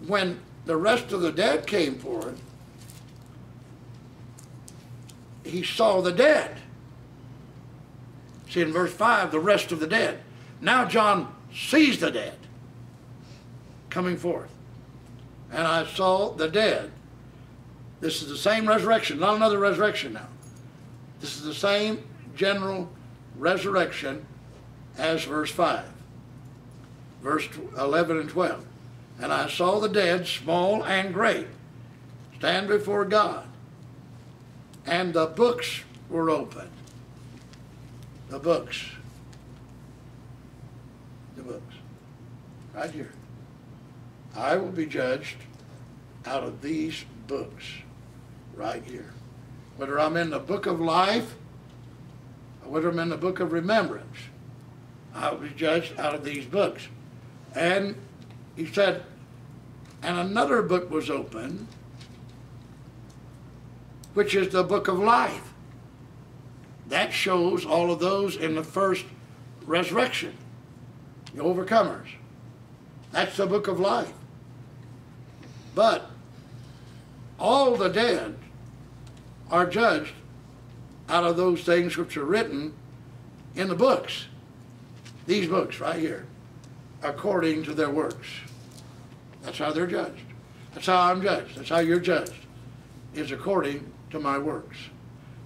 when the rest of the dead came forth, he saw the dead. See, in verse 5, the rest of the dead. Now John sees the dead coming forth. And I saw the dead. This is the same resurrection, not another resurrection now. This is the same general resurrection as verse 5. Verse 11 and 12. And I saw the dead, small and great, stand before God. And the books were opened. The books. The books. Right here. I will be judged out of these books. Right here. Whether I'm in the book of life or whether I'm in the book of remembrance, I will be judged out of these books. And he said, and another book was opened, which is the book of life. That shows all of those in the first resurrection, the overcomers. That's the book of life. But all the dead are judged out of those things which are written in the books. These books right here, according to their works. That's how they're judged. That's how I'm judged. That's how you're judged, is according to my works.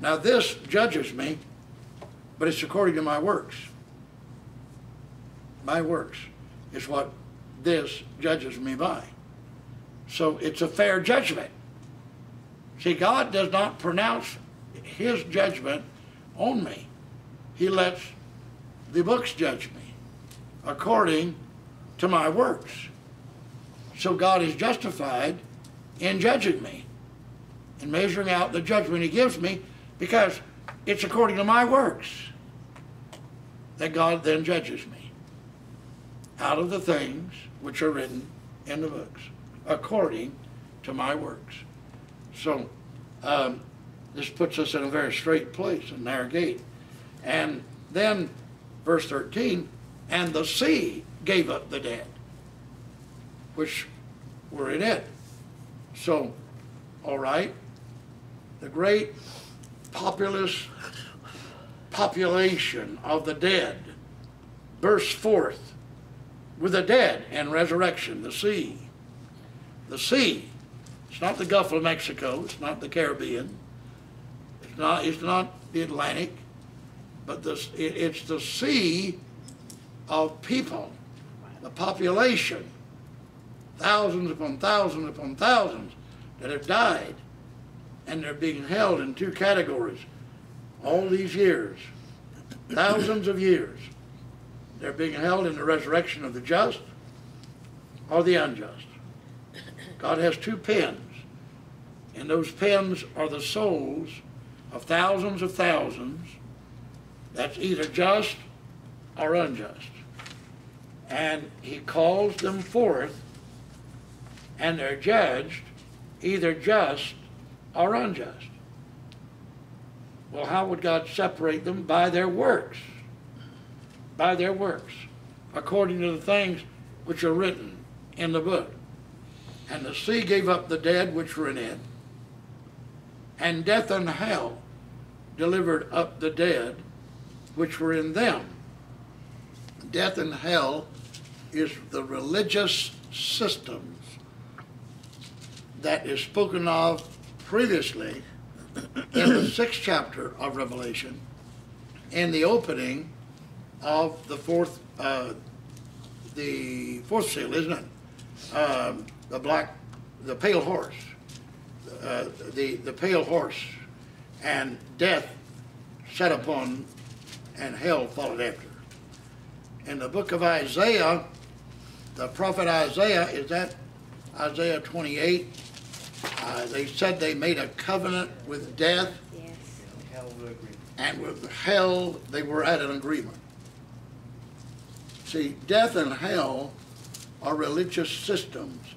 Now this judges me, but it's according to my works. My works is what this judges me by. So it's a fair judgment. See, God does not pronounce his judgment on me. He lets the books judge me according to my works. So God is justified in judging me and measuring out the judgment he gives me, because it's according to my works that God then judges me out of the things which are written in the books, according to my works. So this puts us in a very straight place, a narrow gate. And then verse 13, and the sea gave up the dead, which were in it. So, all right, the great population of the dead burst forth with the dead and resurrection, the sea. The sea. It's not the Gulf of Mexico. It's not the Caribbean. It's not the Atlantic. But it's the sea of people, the population, thousands upon thousands upon thousands that have died, and they're being held in two categories all these years, thousands of years. They're being held in the resurrection of the just or the unjust. God has two pens, and those pens are the souls of thousands. That's either just or unjust. And he calls them forth, and they're judged either just or unjust. Well, how would God separate them? By their works. By their works, according to the things which are written in the book. And the sea gave up the dead which were in it, and death and hell delivered up the dead which were in them. Death and hell is the religious systems that is spoken of previously in the 6th chapter of Revelation, in the opening of the fourth seal, isn't it? The pale horse, the pale horse, and death sat upon, and hell followed after. In the book of Isaiah, the prophet Isaiah, is that Isaiah 28? They said they made a covenant with death, yes, and with hell they were at an agreement. See, death and hell are religious systems.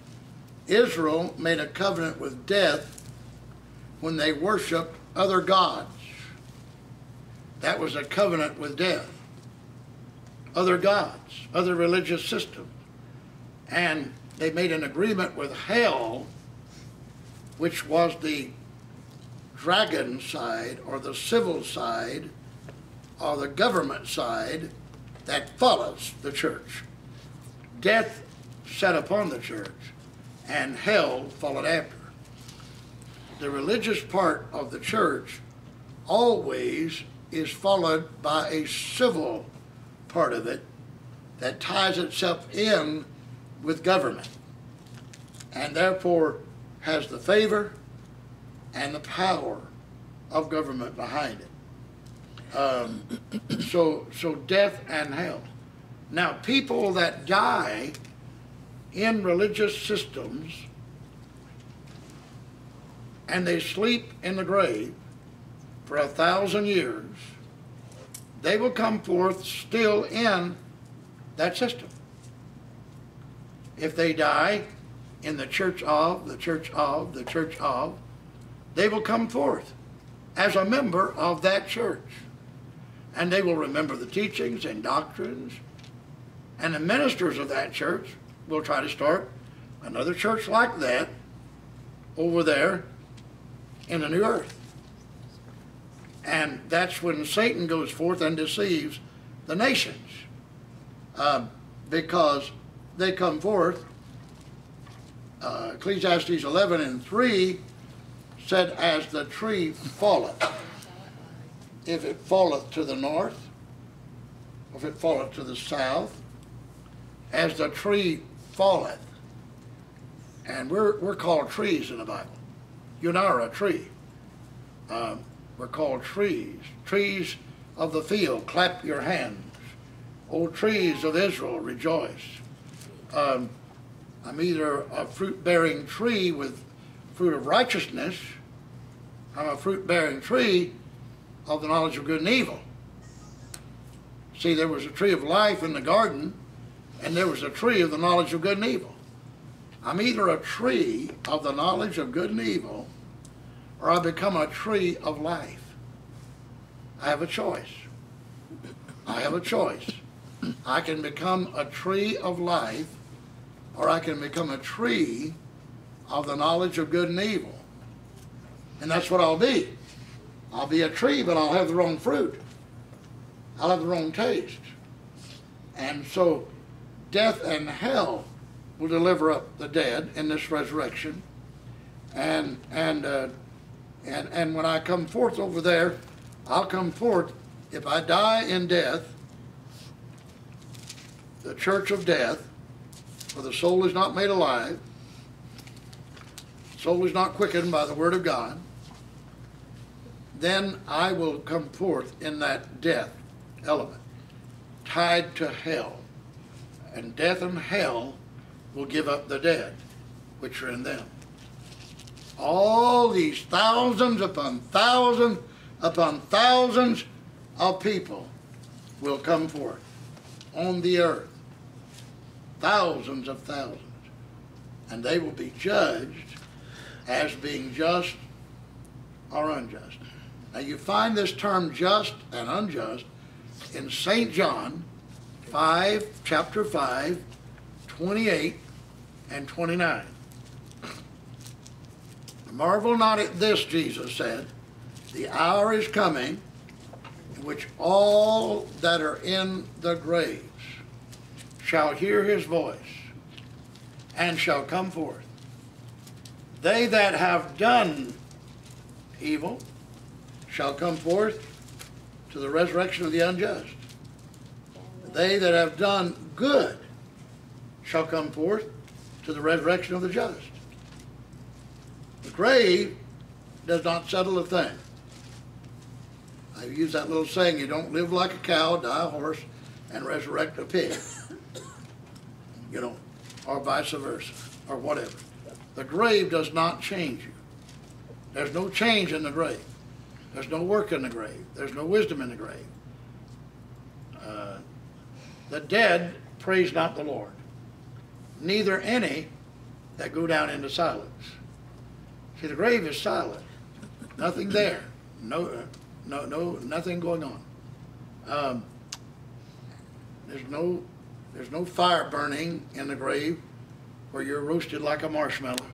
Israel made a covenant with death when they worshiped other gods. That was a covenant with death. Other gods, other religious systems. And they made an agreement with hell, which was the dragon side or the civil side or the government side that follows the church. Death set upon the church and hell followed after. The religious part of the church always is followed by a civil part of it that ties itself in with government and therefore has the favor and the power of government behind it. So death and hell. Now, people that die in religious systems and they sleep in the grave for 1,000 years, they will come forth still in that system. If they die in the church of, they will come forth as a member of that church. And they will remember the teachings and doctrines. And the ministers of that church will try to start another church like that over there in the new earth. And that's when Satan goes forth and deceives the nations. Because they come forth, Ecclesiastes 11:3 said, as the tree falleth, if it falleth to the north, or if it falleth to the south, as the tree falleth. And we're called trees in the Bible. You and I are a tree. We're called trees. Trees of the field, clap your hands. O trees of Israel, rejoice. I'm either a fruit-bearing tree with fruit of righteousness. I'm a fruit-bearing tree of the knowledge of good and evil. See, there was a tree of life in the garden, and there was a tree of the knowledge of good and evil. I'm either a tree of the knowledge of good and evil, or I become a tree of life. I have a choice. I have a choice. I can become a tree of life, or I can become a tree of the knowledge of good and evil. And that's what I'll be. I'll be a tree, but I'll have the wrong fruit. I'll have the wrong taste. And so death and hell will deliver up the dead in this resurrection. And when I come forth over there, I'll come forth, if I die in death, the church of death, for the soul is not made alive, soul is not quickened by the word of God, then I will come forth in that death element, tied to hell. And death and hell will give up the dead, which are in them. All these thousands upon thousands upon thousands of people will come forth on the earth. Thousands of thousands. And they will be judged as being just or unjust. Now you find this term just and unjust in St. John 5, chapter 5, 28 and 29. Marvel not at this, Jesus said, the hour is coming in which all that are in the graves shall hear his voice and shall come forth. They that have done evil shall come forth to the resurrection of the unjust. They that have done good shall come forth to the resurrection of the just. The grave does not settle a thing. I use that little saying, you don't live like a cow, die a horse, and resurrect a pig. You know, or vice versa, or whatever. The grave does not change you. There's no change in the grave. There's no work in the grave. There's no wisdom in the grave. The dead praise not the Lord, neither any that go down into silence. See, the grave is silent. Nothing there. Nothing going on. There's no fire burning in the grave where you're roasted like a marshmallow.